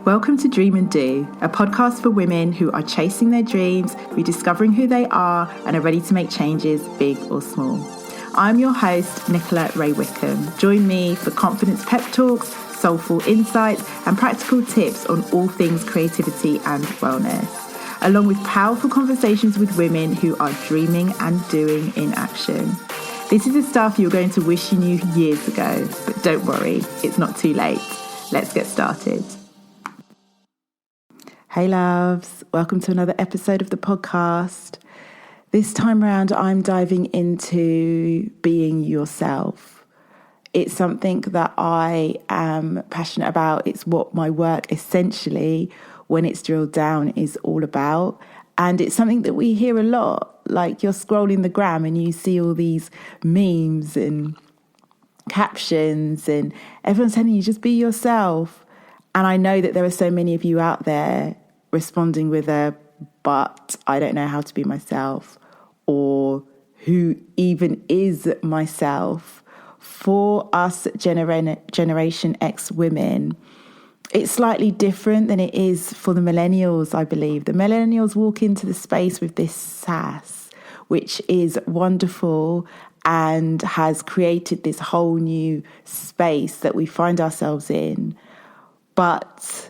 Welcome to Dream and Do, a podcast for women who are chasing their dreams, rediscovering who they are, and are ready to make changes, big or small. I'm your host, Nicola Ray Wickham. Join me for confidence pep talks, soulful insights, and practical tips on all things creativity and wellness, along with powerful conversations with women who are dreaming and doing in action. This is the stuff you're going to wish you knew years ago, but don't worry, it's not too late. Let's get started. Hey loves, welcome to another episode of the podcast. This time around, I'm diving into being yourself. It's something that I am passionate about. It's what my work essentially, when it's drilled down, is all about. And it's something that we hear a lot. Like you're scrolling the gram and you see all these memes and captions and everyone's telling you just be yourself. And I know that there are so many of you out there responding with but I don't know how to be myself, or who even is myself. For us Generation X women, it's slightly different than it is for the millennials, I believe. The millennials walk into the space with this sass, which is wonderful and has created this whole new space that we find ourselves in. But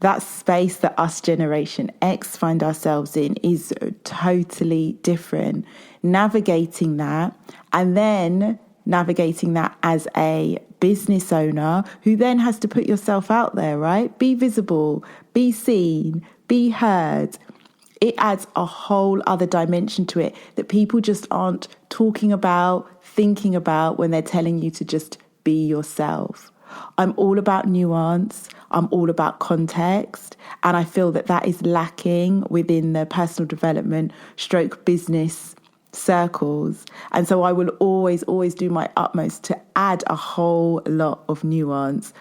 that space that us Generation X find ourselves in is totally different. Navigating that, and then navigating that as a business owner who then has to put yourself out there, right? Be visible, be seen, be heard. It adds a whole other dimension to it that people just aren't talking about, thinking about when they're telling you to just be yourself. I'm all about nuance. I'm all about context. And I feel that that is lacking within the personal development / business circles. And so I will always do my utmost to add a whole lot of nuance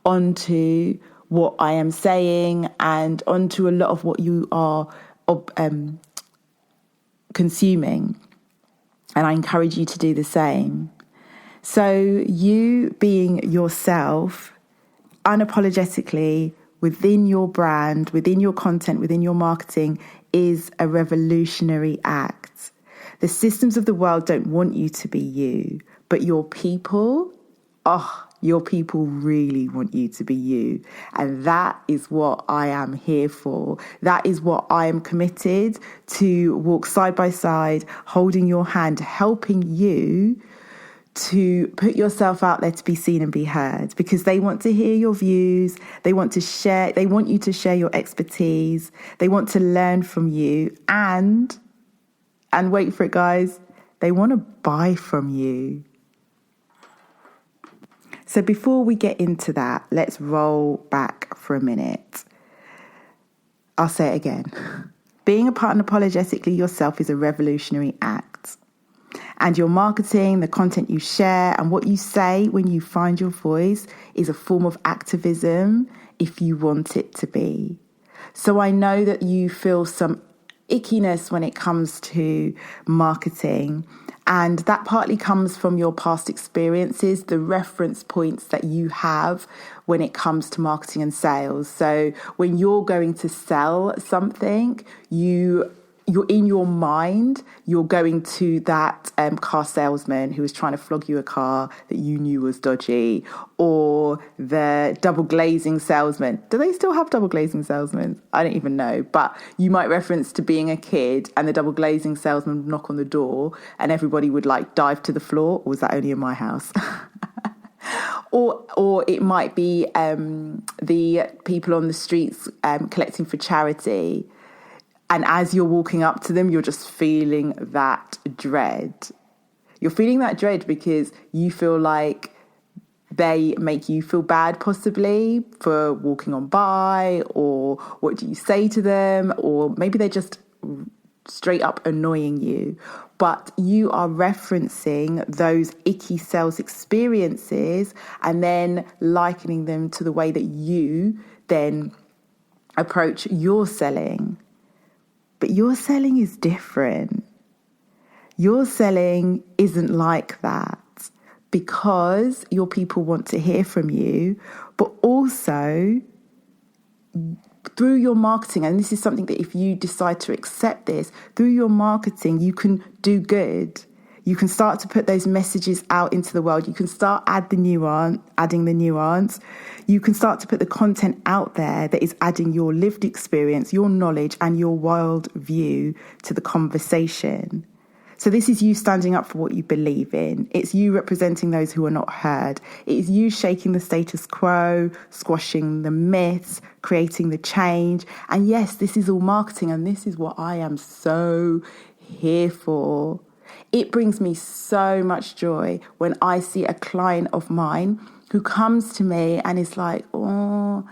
onto what I am saying and onto a lot of what you are consuming. And I encourage you to do the same. So you being yourself unapologetically within your brand, within your content, within your marketing is a revolutionary act. The systems of the world don't want you to be you, but your people really want you to be you. And that is what I am here for. That is what I am committed to walk side by side, holding your hand, helping you to put yourself out there to be seen and be heard, because they want to hear your views. They want you to share your expertise. They want to learn from you and wait for it, guys, they want to buy from you. So before we get into that, let's roll back for a minute. I'll say it again. Being unapologetically yourself is a revolutionary act. And your marketing, the content you share, and what you say when you find your voice is a form of activism if you want it to be. So I know that you feel some ickiness when it comes to marketing. And that partly comes from your past experiences, the reference points that you have when it comes to marketing and sales. So when you're going to sell something, you're in your mind, you're going to that car salesman who was trying to flog you a car that you knew was dodgy, or the double glazing salesman. Do they still have double glazing salesmen? I don't even know. But you might reference to being a kid and the double glazing salesman would knock on the door and everybody would like dive to the floor. Or was that only in my house? Or it might be the people on the streets collecting for charity. And as you're walking up to them, you're just feeling that dread. You're feeling that dread because you feel like they make you feel bad possibly for walking on by, or what do you say to them? Or maybe they're just straight up annoying you. But you are referencing those icky sales experiences and then likening them to the way that you then approach your selling. But your selling is different. Your selling isn't like that because your people want to hear from you, but also through your marketing, and this is something that if you decide to accept this, through your marketing, you can do good. You can start to put those messages out into the world. You can start adding the nuance. You can start to put the content out there that is adding your lived experience, your knowledge, and your world view to the conversation. So this is you standing up for what you believe in. It's you representing those who are not heard. It is you shaking the status quo, squashing the myths, creating the change. And yes, this is all marketing, and this is what I am so here for. It brings me so much joy when I see a client of mine who comes to me and is like, oh,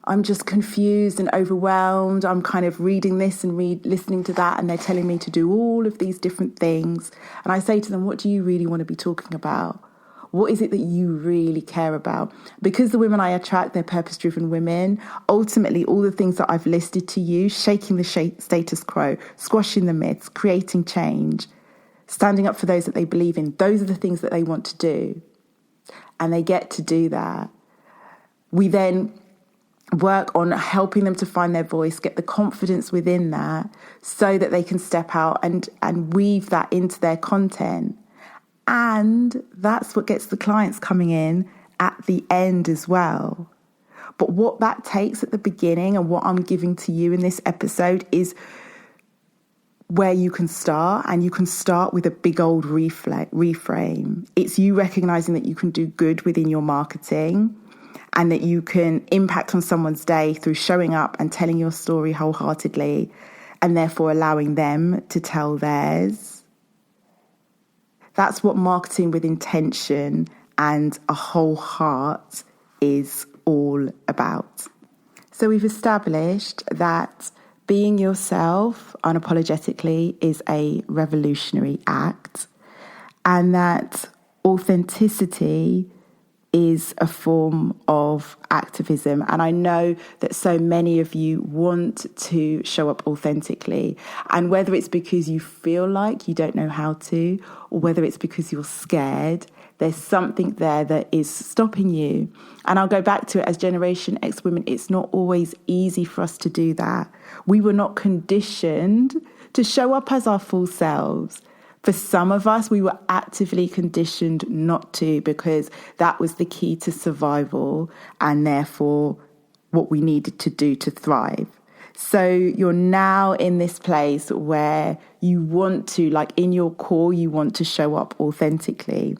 I'm just confused and overwhelmed. I'm kind of reading this and listening to that, and they're telling me to do all of these different things. And I say to them, what do you really want to be talking about? What is it that you really care about? Because the women I attract, they're purpose-driven women. Ultimately, all the things that I've listed to you, shaking the status quo, squashing the myths, creating change, standing up for those that they believe in, those are the things that they want to do. And they get to do that. We then work on helping them to find their voice, get the confidence within that so that they can step out and weave that into their content. And that's what gets the clients coming in at the end as well. But what that takes at the beginning and what I'm giving to you in this episode is where you can start, and you can start with a big old reframe. It's you recognizing that you can do good within your marketing and that you can impact on someone's day through showing up and telling your story wholeheartedly, and therefore allowing them to tell theirs. That's what marketing with intention and a whole heart is all about. So we've established that being yourself unapologetically is a revolutionary act, and that authenticity is a form of activism. And I know that so many of you want to show up authentically, and whether it's because you feel like you don't know how to, or whether it's because you're scared, there's something there that is stopping you. And I'll go back to it, as Generation X women, it's not always easy for us to do that. We were not conditioned to show up as our full selves. For some of us, we were actively conditioned not to, because that was the key to survival and therefore what we needed to do to thrive. So you're now in this place where you want to, like in your core, you want to show up authentically.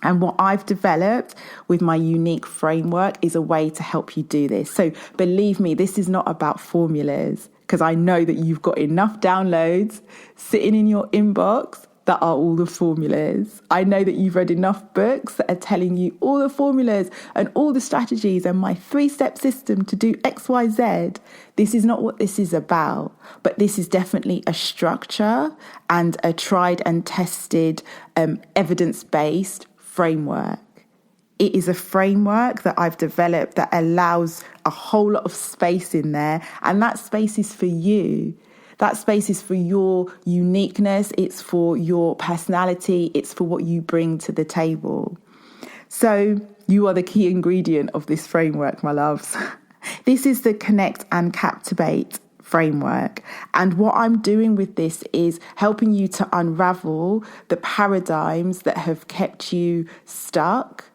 And what I've developed with my unique framework is a way to help you do this. So believe me, this is not about formulas, because I know that you've got enough downloads sitting in your inbox that are all the formulas. I know that you've read enough books that are telling you all the formulas and all the strategies and my 3-step system to do X, Y, Z. This is not what this is about, but this is definitely a structure and a tried and tested, evidence-based framework. It is a framework that I've developed that allows a whole lot of space in there, and that space is for you. That space is for your uniqueness, it's for your personality, it's for what you bring to the table. So you are the key ingredient of this framework, my loves. This is the Connect and Captivate framework. And what I'm doing with this is helping you to unravel the paradigms that have kept you stuck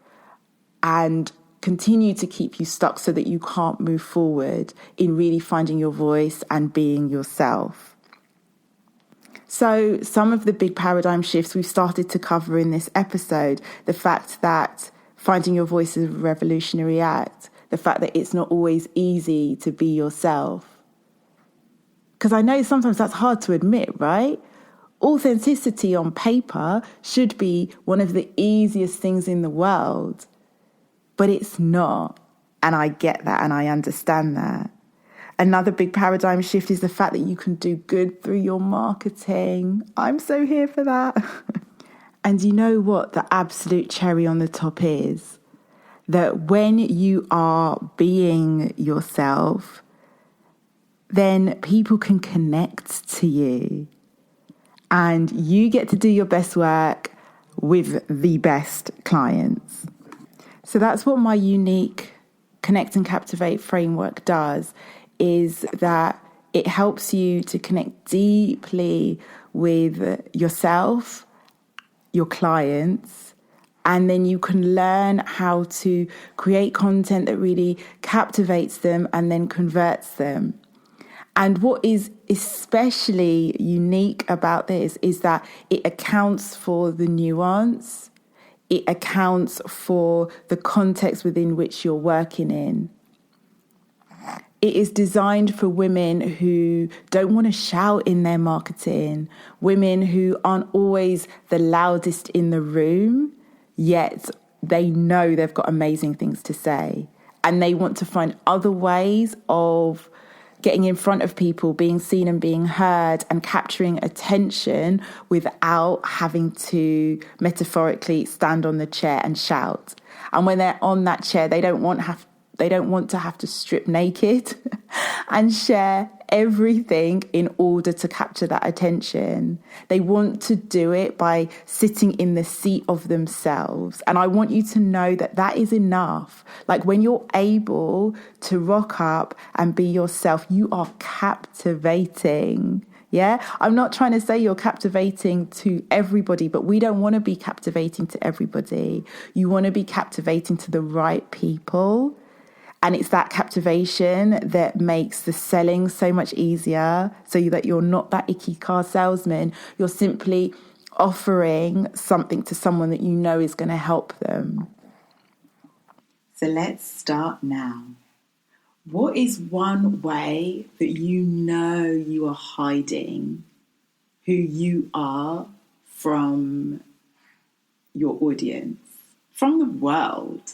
and continue to keep you stuck so that you can't move forward in really finding your voice and being yourself. So some of the big paradigm shifts we've started to cover in this episode, the fact that finding your voice is a revolutionary act, the fact that it's not always easy to be yourself. Because I know sometimes that's hard to admit, right? Authenticity on paper should be one of the easiest things in the world. But it's not. And I get that and I understand that. Another big paradigm shift is the fact that you can do good through your marketing. I'm so here for that. And you know what the absolute cherry on the top is? That when you are being yourself, then people can connect to you. And you get to do your best work with the best clients. So that's what my unique Connect and Captivate framework does is that it helps you to connect deeply with yourself, your clients, and then you can learn how to create content that really captivates them and then converts them. And what is especially unique about this is that it accounts for the nuance. It accounts for the context within which you're working in. It is designed for women who don't want to shout in their marketing, women who aren't always the loudest in the room, yet they know they've got amazing things to say. And they want to find other ways of getting in front of people, being seen and being heard, and capturing attention without having to metaphorically stand on the chair and shout. And when they're on that chair, they don't want to have to strip naked and share everything in order to capture that attention. They want to do it by sitting in the seat of themselves. And I want you to know that that is enough. Like, when you're able to rock up and be yourself, you are captivating. Yeah, I'm not trying to say you're captivating to everybody, but we don't want to be captivating to everybody. You want to be captivating to the right people. And it's that captivation that makes the selling so much easier, so that you're not that icky car salesman. You're simply offering something to someone that you know is going to help them. So let's start now. What is one way that you know you are hiding who you are from your audience, from the world?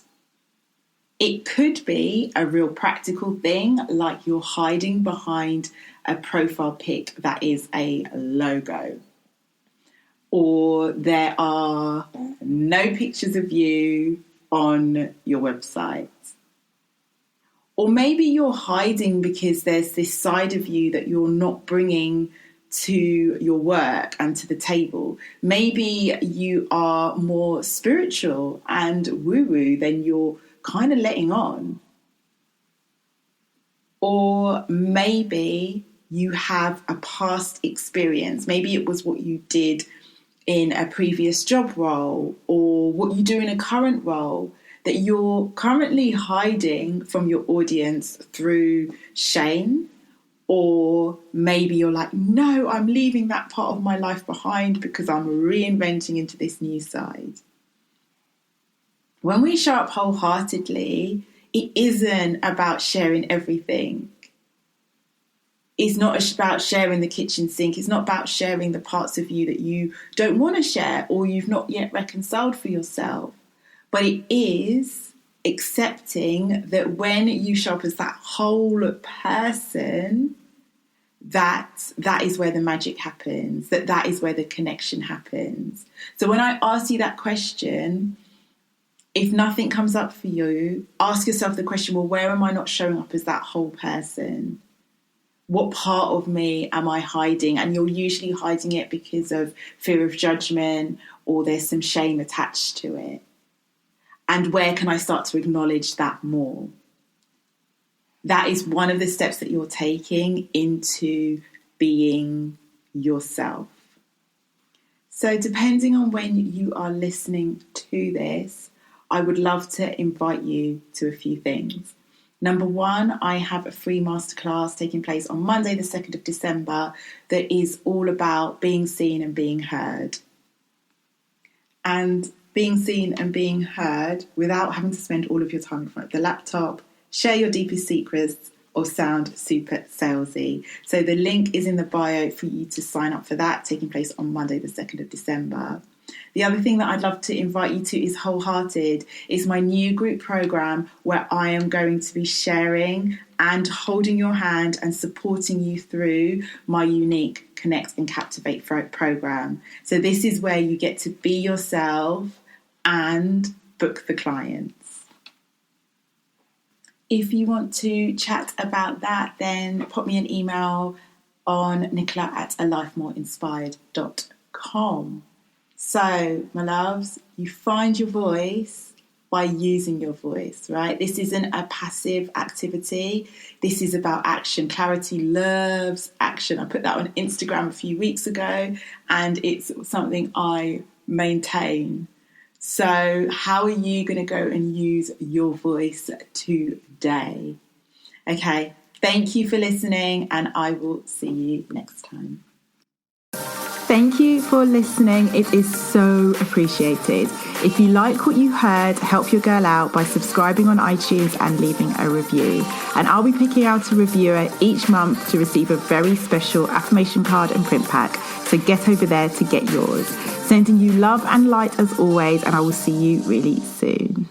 It could be a real practical thing, like you're hiding behind a profile pic that is a logo, or there are no pictures of you on your website. Or maybe you're hiding because there's this side of you that you're not bringing to your work and to the table. Maybe you are more spiritual and woo-woo than you're kind of letting on. Or maybe you have a past experience. Maybe it was what you did in a previous job role, or what you do in a current role, that you're currently hiding from your audience through shame. Or maybe you're like, no, I'm leaving that part of my life behind because I'm reinventing into this new side. When we show up wholeheartedly, it isn't about sharing everything. It's not about sharing the kitchen sink. It's not about sharing the parts of you that you don't want to share or you've not yet reconciled for yourself. But it is accepting that when you show up as that whole person, that is where the magic happens, that is where the connection happens. So when I ask you that question, if nothing comes up for you, ask yourself the question, well, where am I not showing up as that whole person? What part of me am I hiding? And you're usually hiding it because of fear of judgment, or there's some shame attached to it. And where can I start to acknowledge that more? That is one of the steps that you're taking into being yourself. So depending on when you are listening to this, I would love to invite you to a few things. Number one, I have a free masterclass taking place on Monday, the 2nd of December, that is all about being seen and being heard. And being seen and being heard without having to spend all of your time in front of the laptop, share your deepest secrets, or sound super salesy. So the link is in the bio for you to sign up for that, taking place on Monday, the 2nd of December. The other thing that I'd love to invite you to is Wholehearted. It's my new group program where I am going to be sharing and holding your hand and supporting you through my unique Connect and Captivate program. So this is where you get to be yourself and book the clients. If you want to chat about that, then pop me an email on nicola@alifemoreinspired.com. So, my loves, you find your voice by using your voice, right? This isn't a passive activity. This is about action. Clarity loves action. I put that on Instagram a few weeks ago, and it's something I maintain. So how are you going to go and use your voice today? Okay, thank you for listening, and I will see you next time. Thank you for listening. It is so appreciated. If you like what you heard, help your girl out by subscribing on iTunes and leaving a review. And I'll be picking out a reviewer each month to receive a very special affirmation card and print pack. So get over there to get yours. Sending you love and light as always, and I will see you really soon.